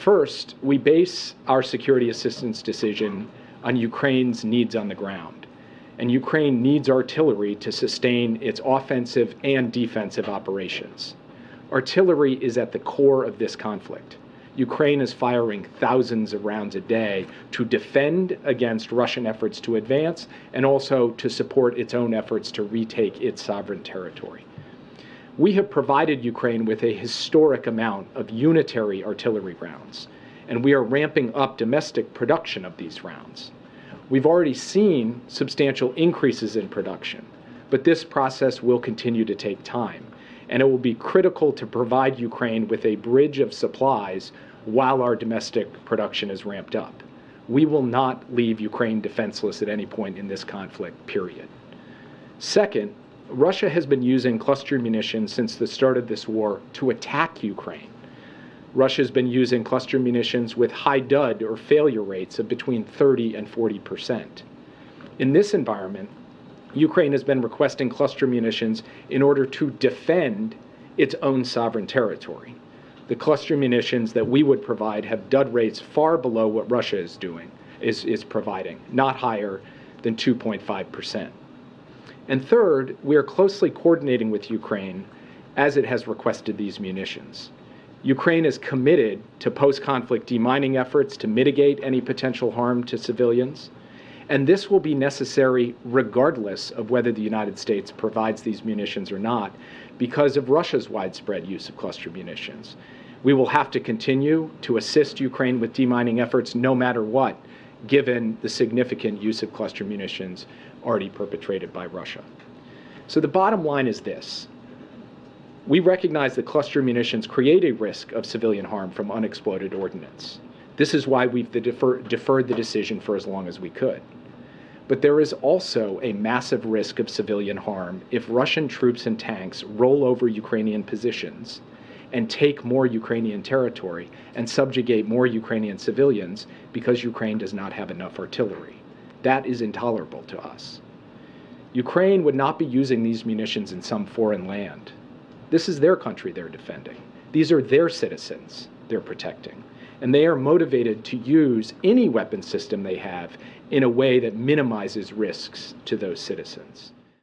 First, we base our security assistance decision on Ukraine's needs on the ground. And Ukraine needs artillery to sustain its offensive and defensive operations. Artillery is at the core of this conflict. Ukraine is firing thousands of rounds a day to defend against Russian efforts to advance and also to support its own efforts to retake its sovereign territory. We have provided Ukraine with a historic amount of unitary artillery rounds, and we are ramping up domestic production of these rounds. We've already seen substantial increases in production, but this process will continue to take time, and it will be critical to provide Ukraine with a bridge of supplies while our domestic production is ramped up. We will not leave Ukraine defenseless at any point in this conflict, period. Second, Russia has been using cluster munitions since the start of this war to attack Ukraine. Russia has been using cluster munitions with high dud or failure rates of between 30 and 40%. In this environment, Ukraine has been requesting cluster munitions in order to defend its own sovereign territory. The cluster munitions that we would provide have dud rates far below what Russia is providing, not higher than 2.5%. And third, we are closely coordinating with Ukraine as it has requested these munitions. Ukraine is committed to post-conflict demining efforts to mitigate any potential harm to civilians, and this will be necessary regardless of whether the United States provides these munitions or not, because of Russia's widespread use of cluster munitions. We will have to continue to assist Ukraine with demining efforts no matter what, given the significant use of cluster munitions already perpetrated by Russia. So the bottom line is this. We recognize that cluster munitions create a risk of civilian harm from unexploded ordinance. This is why we've deferred the decision for as long as we could. But there is also a massive risk of civilian harm if Russian troops and tanks roll over Ukrainian positions and take more Ukrainian territory and subjugate more Ukrainian civilians because Ukraine does not have enough artillery. That is intolerable to us. Ukraine would not be using these munitions in some foreign land. This is their country they're defending. These are their citizens they're protecting. And they are motivated to use any weapon system they have in a way that minimizes risks to those citizens.